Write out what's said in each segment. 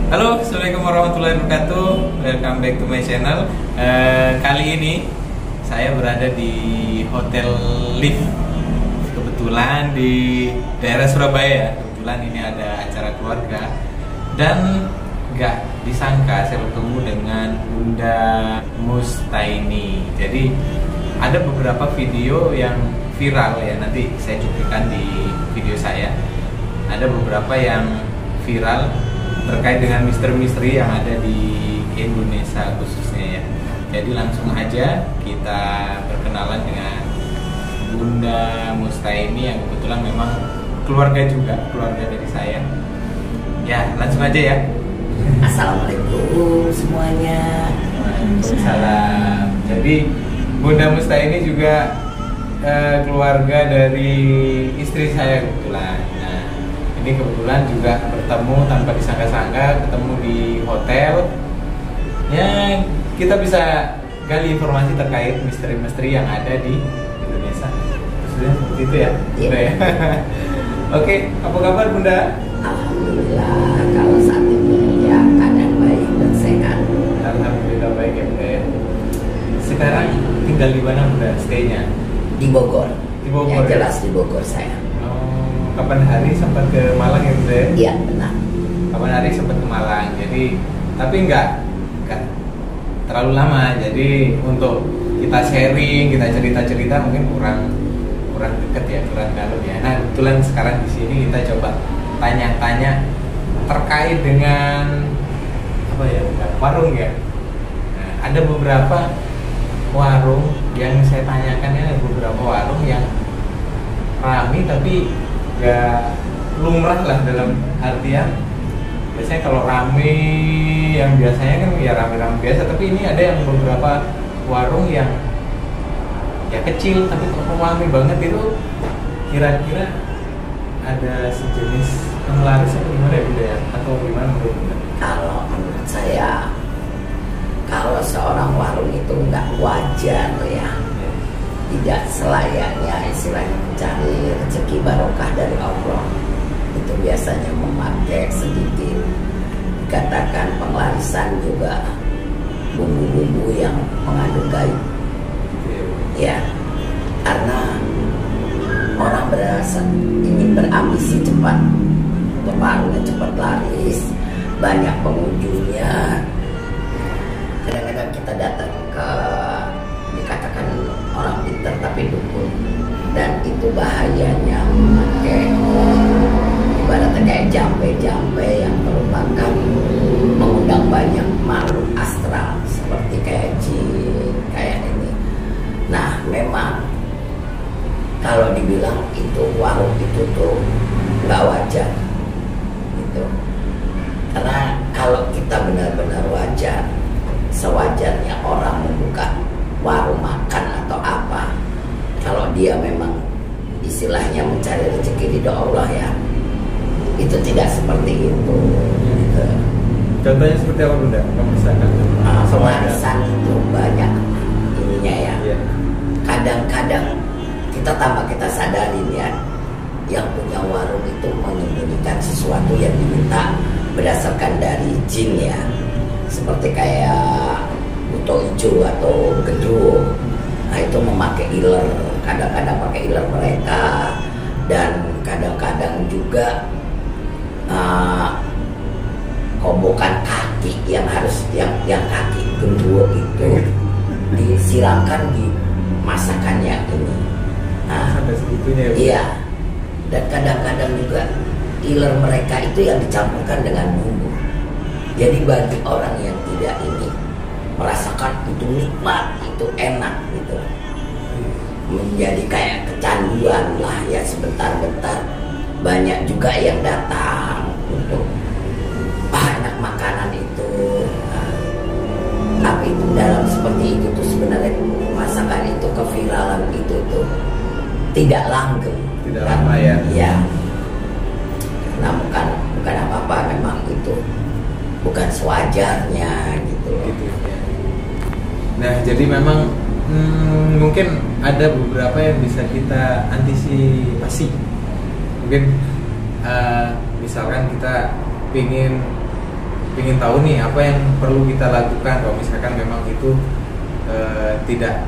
Halo, assalamualaikum warahmatullahi wabarakatuh. Welcome back to my channel. Kali ini saya berada di Hotel Live. Kebetulan di daerah Surabaya. Kebetulan ini ada acara keluarga dan nggak disangka saya bertemu dengan Bunda Mustaini. Jadi ada beberapa video yang viral ya. Nanti saya cuplikan di video saya. Ada beberapa yang viral terkait dengan misteri-misteri yang ada di Indonesia khususnya ya. Jadi langsung aja kita berkenalan dengan Bunda Mustaini yang kebetulan memang keluarga juga, keluarga dari saya. Ya, langsung aja ya. Assalamualaikum semuanya. Waalaikumsalam. Jadi Bunda Mustaini juga keluarga dari istri saya kebetulan. Ini kebetulan juga bertemu tanpa disangka-sangka, ketemu di hotel. Ya, kita bisa gali informasi terkait misteri-misteri yang ada di Indonesia. Sudah seperti itu ya? Iya. Ya. Oke, apa kabar Bunda? Alhamdulillah, kalau saat ini ya keadaan baik dan sehat. Alhamdulillah baik ya Bunda ya. Sekarang tinggal di mana Bunda stay-nya? Di Bogor. Di Bogor. Yang jelas di Bogor saya. Kapan hari sempat ke Malang ya Bunda? Iya benar. Kapan hari sempat ke Malang. Jadi tapi enggak terlalu lama. Jadi untuk kita sharing, kita cerita-cerita mungkin kurang deket ya, kurang dalam ya. Nah kebetulan sekarang di sini kita coba tanya-tanya terkait dengan apa ya, warung ya. Nah, ada beberapa warung yang saya tanyakan ya, ada beberapa warung yang ramai tapi gak lumrah lah, dalam artian biasanya kalau rame yang biasanya kan ya rame-rame biasa, tapi ini ada yang beberapa warung yang ya kecil tapi kok rame banget. Itu kira-kira ada sejenis penglaris atau gimana ya Bunda ya? Atau gimana menurut Bunda? Kalau menurut saya, kalau seorang warung itu nggak wajar ya, tidak selayaknya istilahnya mencari rezeki barokah dari Allah, itu biasanya memakai sedikit dikatakan penglarisan juga bumbu-bumbu yang mengandung gaib ya, karena orang berasa ingin berambisi cepat, warungnya cepat laris, banyak pengunjungnya. Kadang-kadang kita datang ke dikatakan orang pintar tapi dukun, dan itu bahayanya memakai ibaratnya kayak jampe-jampe yang merupakan mengundang banyak makhluk astral seperti kayak jin, kayak ini. Nah memang kalau dibilang itu warung itu tuh nggak wajar gitu, karena kalau kita benar-benar wajar, sewajarnya orang membuka warung makan atau apa, kalau dia memang istilahnya mencari rezeki ridho Allah ya, itu tidak seperti itu gitu. Contohnya seperti apa Bunda? Kamu misalkan Warisan itu banyak ininya ya. Iya. Kadang-kadang kita sadarin ya, yang punya warung itu menyembunyikan sesuatu yang diminta berdasarkan dari jin ya, seperti kayak buto hijau atau gedung. Nah itu memakai iler, kadang-kadang pakai iler mereka, dan kadang-kadang juga kobokan kaki yang harus yang kaki gendruwo itu disiramkan di masakannya ini. Nah, sampai segitunya ya? Iya. Dan kadang-kadang juga iler mereka itu yang dicampurkan dengan bumbu. Jadi bagi orang yang tidak ini merasakan itu nikmat, itu enak gitu, menjadi kayak kecanduan lah ya, sebentar-bentar. Banyak juga yang datang untuk banyak makanan itu. Nah, tapi dalam seperti itu tuh sebenarnya masakan itu, keviralan itu tuh tidak langgeng, tidak lama ya. Iya. Karena bukan apa-apa, memang itu bukan sewajarnya gitu. Nah jadi memang mungkin ada beberapa yang bisa kita antisipasi. Mungkin misalkan kita pingin ingin tahu nih apa yang perlu kita lakukan kalau misalkan memang itu tidak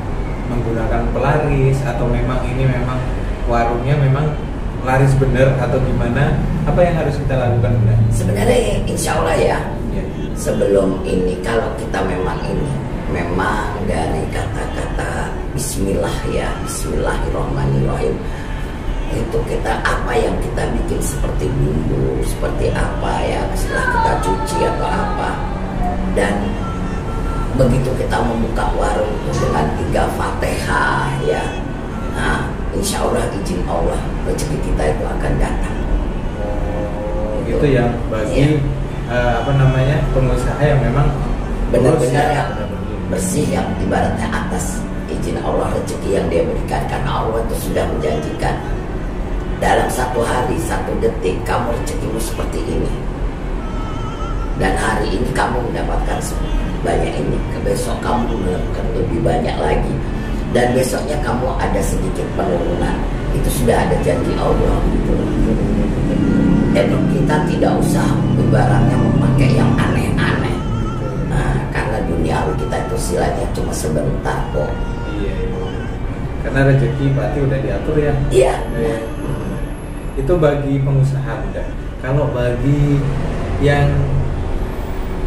menggunakan pelaris, atau memang ini memang warungnya memang laris bener atau gimana, apa yang harus kita lakukan, Bunda? Sebenarnya insya Allah ya, Ya. sebelum ini kalau kita memang dari kata-kata Bismillah ya, Bismillahirrahmanirrahim, itu kita apa yang kita bikin seperti bumbu, seperti apa ya, setelah kita cuci atau apa, dan begitu kita membuka warung itu dengan 3 Fatihah ya, nah insya Allah izin Allah rezeki kita itu akan datang. Itu yang bagi pengusaha yang memang benar-benar yang bersih, yang ibaratnya atas izin Allah rezeki yang dia berikan, karena Allah itu sudah menjanjikan dalam 1 hari 1 detik kamu rezekimu seperti ini, dan hari ini kamu mendapatkan banyak ini, besok kamu mendapatkan lebih banyak lagi, dan besoknya kamu ada sedikit penurunan. Itu sudah ada janji Allah gitu. Jadi kita tidak usah ibaratnya memakai yang aneh-aneh. Nah, karena duniawi kita itu silanya cuma sebentar kok. Iya. Karena rezeki berarti udah diatur ya. Iya. Itu bagi pengusaha, Bunda. Kalau bagi yang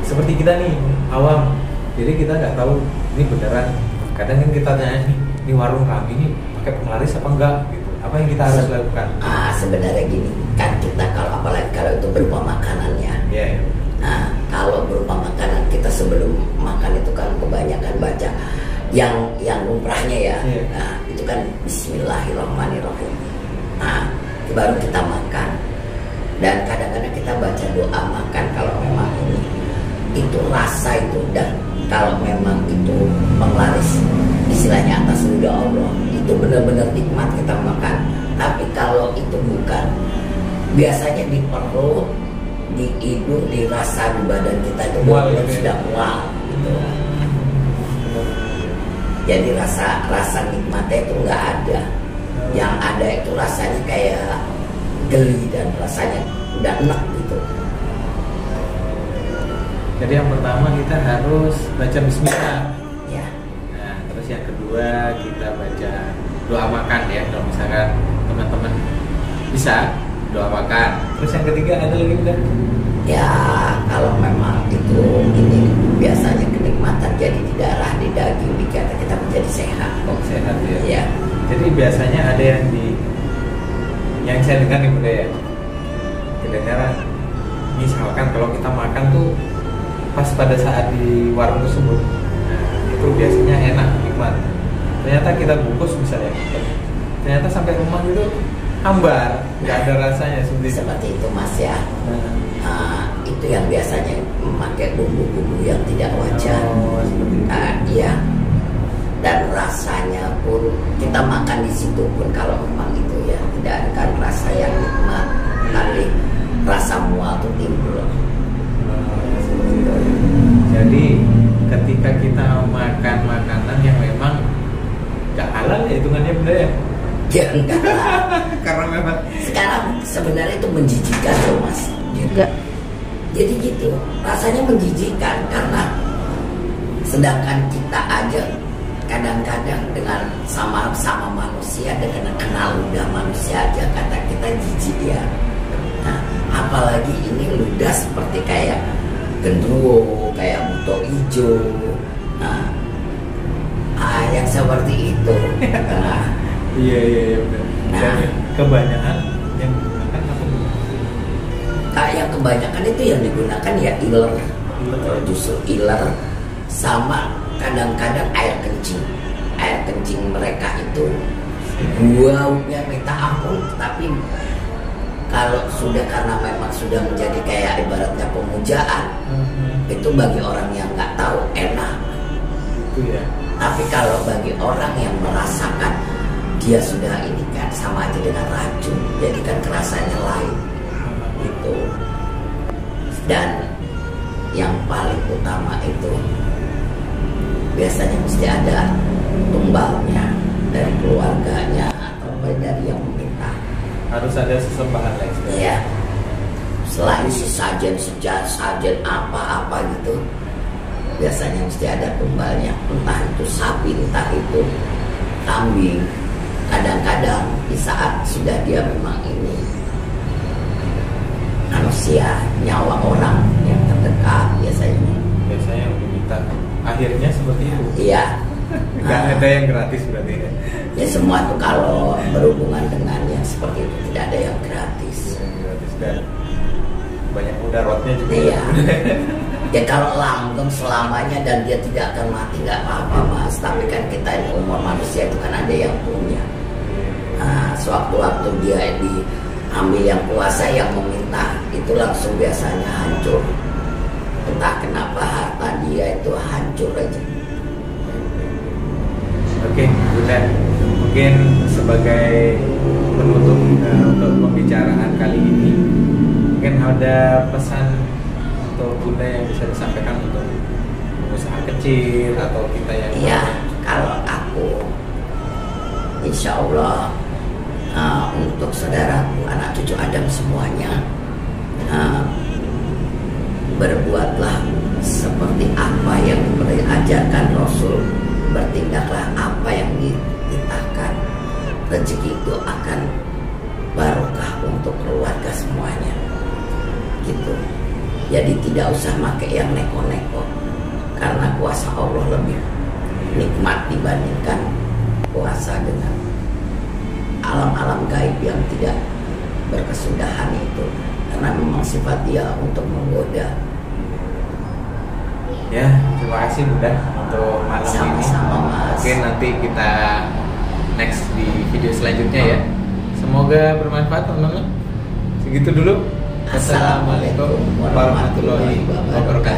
seperti kita nih awam, jadi kita nggak tahu ini beneran. Kadang kan kita tanya nih, ini warung kami ini pakai penglaris apa enggak gitu. Apa yang kita harus lakukan? Sebenarnya gini, kan kita kalau apalagi kalau itu berupa makanannya. Iya. Nah, kalau berupa makanan kita sebelum makan itu kan kebanyakan baca yang lumrahnya ya. Yeah. Nah, itu kan Bismillahirrahmanirrahim. Nah, itu baru kita makan. Dan kadang-kadang kita baca doa makan kalau memang ini. Itu rasa itu, dan kalau memang itu penglaris istilahnya atas ridha Allah, itu benar-benar nikmat kita makan. Tapi kalau itu bukan, biasanya di perut, di hidung, di rasa di badan kita itu benar-benar sudah mual gitu. Jadi rasa nikmatnya itu nggak ada. Yang ada itu rasanya kayak geli dan rasanya udah enak gitu. Jadi yang pertama kita harus baca bismillah. Ya. Nah, terus yang kedua kita baca doa makan ya. Kalau misalkan teman-teman bisa doa makan. Terus yang ketiga ada lagi udah? Ya, kalau memang itu ini biasanya kenikmatan jadi di darah, di daging, bikin kita menjadi sehat. Oh, sehat ya. Ya. Jadi biasanya ada yang saya dengar nih Bunda ya. Kedengaran misalkan kalau kita makan tuh pas pada saat di warung tersebut, nah, itu biasanya enak, nikmat. Ternyata kita bungkus misalnya, ternyata sampai rumah itu hambar, nggak ada rasanya seperti itu Mas ya. Itu yang biasanya memakai bumbu-bumbu yang tidak wajar. Iya. Dan rasanya pun kita makan di situ pun kalau memang itu ya tidak ada rasa yang nikmat, tapi rasa mual itu timbul. Jadi ketika kita makan makanan yang memang gak halal ya hitungannya Bunda ya? Ya enggak lah. Karena memang sekarang sebenarnya itu menjijikan loh Mas. Enggak. Jadi gitu, rasanya menjijikan karena sedangkan kita aja kadang-kadang dengan sama manusia, dengan kenal ludah manusia aja kata kita jijik ya. Nah, apalagi ini ludah seperti kayak gendruwo, kayak buto hijau. Nah, yang seperti itu. Nah, iya benar. Nah, kebanyakan yang digunakan apa? Yang kebanyakan itu yang digunakan ya iler, justru iler, sama kadang-kadang air kencing mereka itu baunya minta ampun. Tapi kalau sudah karena memang sudah menjadi kayak ibaratnya pemujaan, itu bagi orang yang nggak tahu enak Itu ya. tapi kalau bagi orang yang merasakan dia sudah ini kan sama aja dengan racun, jadi kan kerasanya lain gitu. Dan yang paling utama itu biasanya mesti ada tumbalnya dari keluarganya atau dari yang meminta. Harus ada sesembahan lah istilahnya. Ya, Selain sesajen apa-apa gitu, biasanya mesti ada tumbalnya, entah itu sapi, entah itu kambing. Kadang-kadang di saat sudah dia memang ini manusia, nyawa orang yang terdekat biasanya diminta, akhirnya seperti itu. Iya. Nggak ada yang gratis berarti ya. Ya semua tuh kalau berhubungan dengan yang seperti itu tidak ada yang gratis. Yang gratis dan banyak mudaratnya juga. Iya. Ya kalau langgeng selamanya dan dia tidak akan mati nggak apa-apa mas. Tapi kan kita ini umur manusia itu kan ada yang punya. Nah, sewaktu-waktu dia diambil yang kuasa yang meminta itu langsung biasanya hancur. Entah kenapa harta dia itu hancur aja. Oke, Bunda, mungkin sebagai penutup untuk pembicaraan kali ini, mungkin ada pesan untuk Bunda yang bisa disampaikan untuk usaha kecil atau kita yang Iya, kalau aku insya Allah untuk saudaraku, anak cucu Adam semuanya, berbuatlah seperti apa yang diajarkan Rasul, bertindaklah apa yang dititahkan. Rezeki itu akan barokah untuk keluarga semuanya gitu. Jadi tidak usah pakai yang neko-neko, karena kuasa Allah lebih nikmat dibandingkan kuasa dengan alam-alam gaib yang tidak berkesudahan itu, karena memang sifat dia untuk menggoda. Ya, terima kasih Bunda untuk malam Sama-sama, ini. Mas. Mungkin nanti kita next di video selanjutnya ya. Semoga bermanfaat teman-teman. Segitu dulu. Assalamualaikum warahmatullahi wabarakatuh.